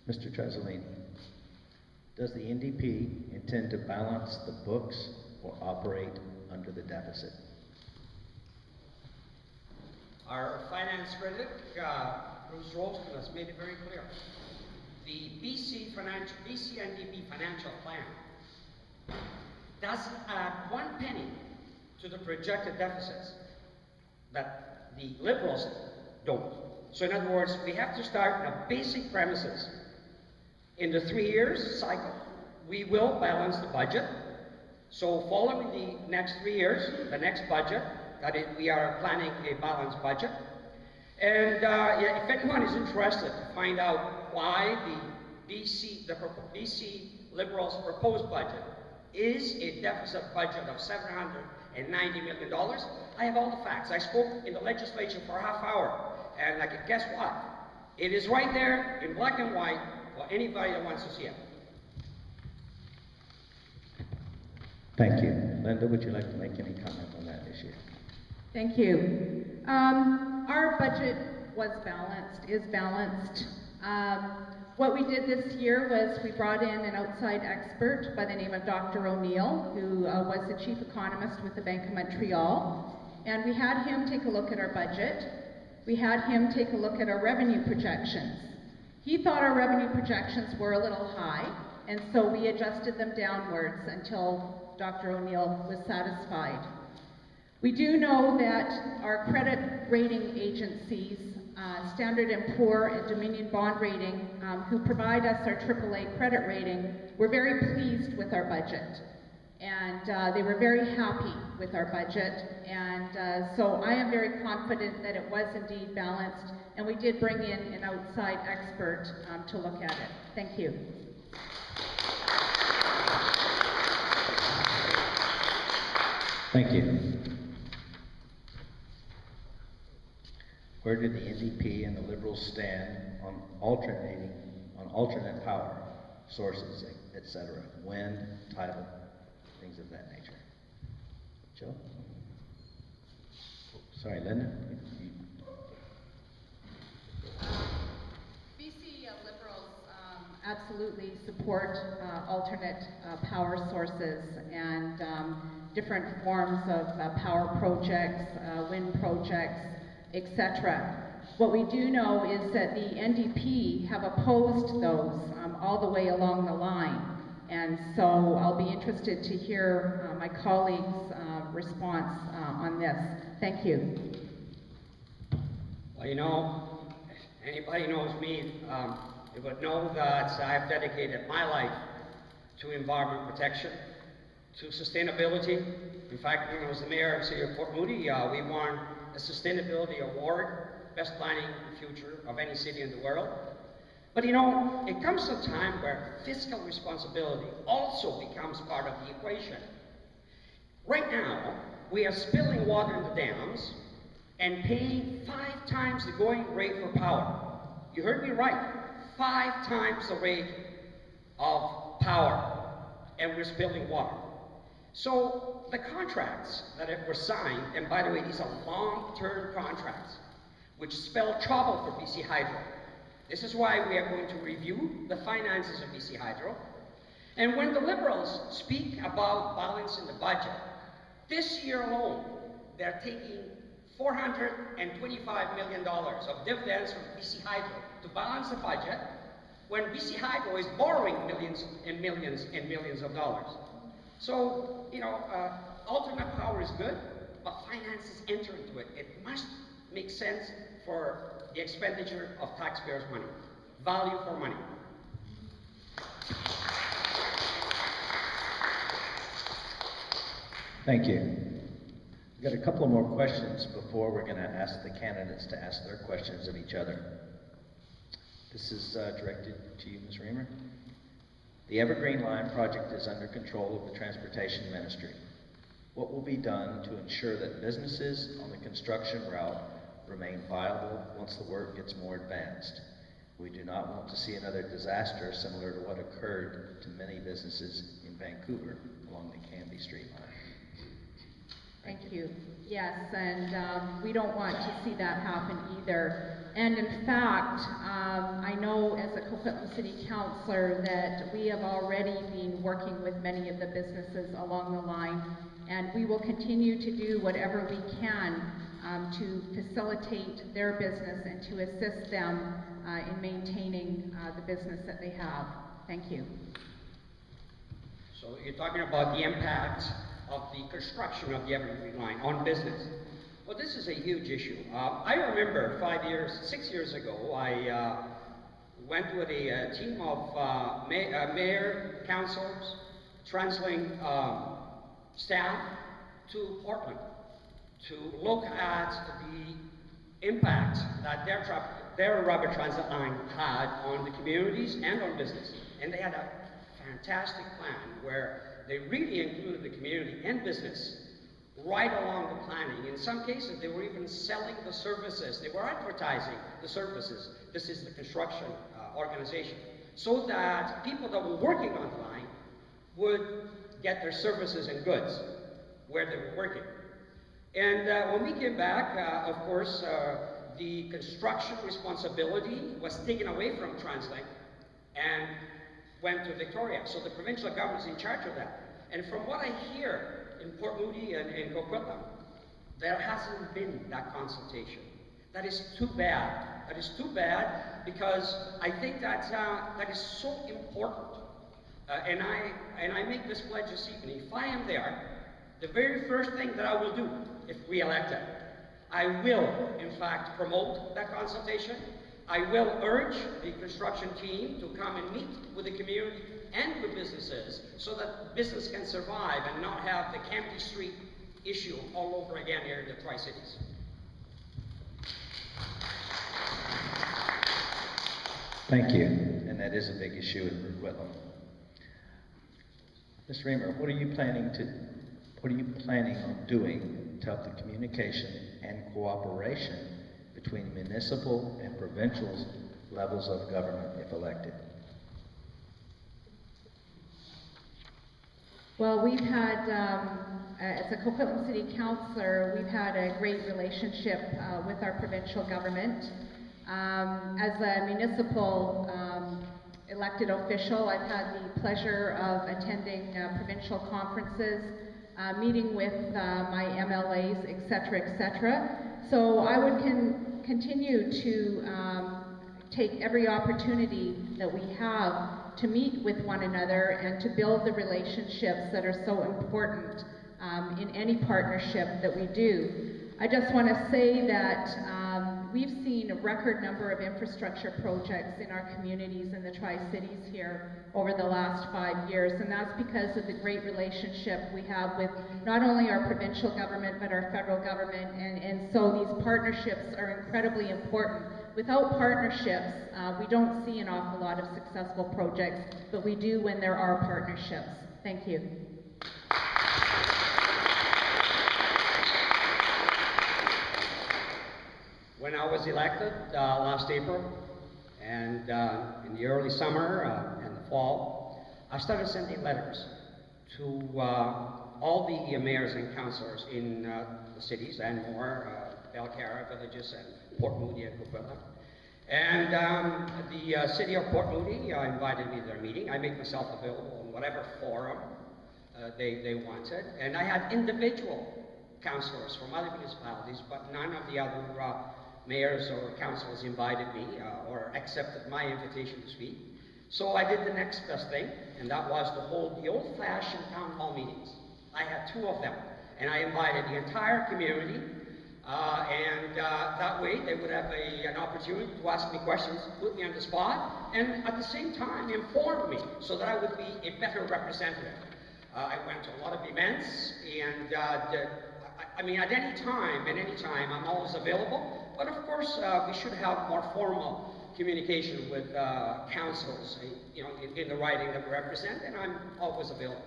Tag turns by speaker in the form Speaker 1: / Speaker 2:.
Speaker 1: Mr. Trasolini, does the NDP intend to balance the books or operate under the deficit?
Speaker 2: Our finance critic, Bruce Rolston, has made it very clear. The BC NDP financial plan doesn't add 1 penny to the projected deficits that the Liberals don't. So in other words, we have to start on basic premises. In the 3 years cycle, we will balance the budget. So following the next 3 years, the next budget, we are planning a balanced budget. And if anyone is interested to find out why the BC Liberals' proposed budget is a deficit budget of $790 million, I have all the facts. I spoke in the legislature for a half hour, and guess what? It is right there in black and white for anybody that wants to see it.
Speaker 1: Thank you. Linda, would you like to make any comment on that issue?
Speaker 3: Thank you. Our budget is balanced. What we did this year was we brought in an outside expert by the name of Dr. O'Neill, who was the chief economist with the Bank of Montreal. And we had him take a look at our budget. We had him take a look at our revenue projections. He thought our revenue projections were a little high, and so we adjusted them downwards until Dr. O'Neill was satisfied. We do know that our credit rating agencies, Standard & Poor and Dominion Bond Rating, who provide us our AAA credit rating, were very pleased with our budget. And they were very happy with our budget. And so I am very confident that it was indeed balanced. And we did bring in an outside expert to look at it. Thank you.
Speaker 1: Thank you. Where do the NDP and the Liberals stand on alternate power sources, etc.? Wind, tidal, things of that nature. Joe? Sorry, Linda?
Speaker 3: BC Liberals absolutely support alternate power sources and different forms of power projects, wind projects, etc. What we do know is that the NDP have opposed those all the way along the line. And so I'll be interested to hear my colleagues' response on this. Thank you.
Speaker 2: Well, you know, anybody knows me, they would know that I've dedicated my life to environment protection, to sustainability. In fact, when I was the mayor of the city of Port Moody, we won a sustainability award, best planning future of any city in the world. But you know, it comes to a time where fiscal responsibility also becomes part of the equation. Right now, we are spilling water in the dams and paying 5 times the going rate for power. You heard me right, 5 times the rate of power, and we're spilling water. So the contracts that were signed, and by the way, these are long-term contracts, which spell trouble for BC Hydro. This is why we are going to review the finances of BC Hydro. And when the Liberals speak about balancing the budget, this year alone, they're taking $425 million of dividends from BC Hydro to balance the budget, when BC Hydro is borrowing millions and millions and millions of dollars. So, you know, alternate power is good, but finances enter into it. It must make sense for the expenditure of taxpayers' money. Value for money.
Speaker 1: Thank you. We've got a couple more questions before we're going to ask the candidates to ask their questions of each other. This is directed to you, Ms. Reamer. The Evergreen Line project is under control of the Transportation Ministry. What will be done to ensure that businesses on the construction route remain viable once the work gets more advanced? We do not want to see another disaster similar to what occurred to many businesses in Vancouver along the Cambie Street line.
Speaker 3: Thank you. Yes, and we don't want to see that happen either. And in fact, I know as a Coquitlam City Councillor that we have already been working with many of the businesses along the line, and we will continue to do whatever we can to facilitate their business and to assist them in maintaining the business that they have. Thank you.
Speaker 2: So you're talking about the impact of the construction of the Evergreen Line on business. Well, this is a huge issue. I remember 6 years ago, I went with a team of mayor, councillors, TransLink staff to Portland to look at the impact that their rubber transit line had on the communities and on business. And they had a fantastic plan where they really included the community and business right along the planning. In some cases, they were even selling the services. They were advertising the services. This is the construction organization. So that people that were working on the line would get their services and goods where they were working. And when we came back, of course, the construction responsibility was taken away from TransLink and went to Victoria. So the provincial government is in charge of that. And from what I hear in Port Moody and in Coquitlam, there hasn't been that consultation. That is too bad. That is too bad because I think that that is so important. And I make this pledge this evening. If I am there, the very first thing that I will do, if we elect it, I will, in fact, promote that consultation. I will urge the construction team to come and meet with the community and with businesses so that business can survive and not have the Kempty Street issue all over again here in the Tri-Cities.
Speaker 1: Thank you. And that is a big issue in Coquitlam. Mr. Reamer, what are you planning on doing to help the communication and cooperation between municipal and provincial levels of government if elected?
Speaker 3: Well, we've had, as a Coquitlam City Councillor, we've had a great relationship with our provincial government. As a municipal elected official, I've had the pleasure of attending provincial conferences, meeting with my MLAs, et cetera, so I would continue to take every opportunity that we have to meet with one another and to build the relationships that are so important in any partnership that we do. I just want to say that we've seen a record number of infrastructure projects in our communities in the Tri-Cities here over the last 5 years, and that's because of the great relationship we have with not only our provincial government but our federal government, and so these partnerships are incredibly important. Without partnerships, we don't see an awful lot of successful projects, but we do when there are partnerships. Thank you.
Speaker 2: When I was elected last April, and in the early summer and the fall, I started sending letters to all the mayors and councillors in the cities and more, Belcarra villages and Port Moody and Coquitlam. And the city of Port Moody invited me to their meeting. I make myself available in whatever forum they wanted. And I had individual councillors from other municipalities, but none of the other mayors or councillors invited me or accepted my invitation to speak. So I did the next best thing, and that was to hold the old-fashioned town hall meetings. I had 2 of them, and I invited the entire community, and that way they would have an opportunity to ask me questions, put me on the spot, and at the same time inform me so that I would be a better representative. I went to a lot of events, and I mean, at any time, I'm always available. But of course, we should have more formal communication with councils, you know, in the riding that we represent, and I'm always available.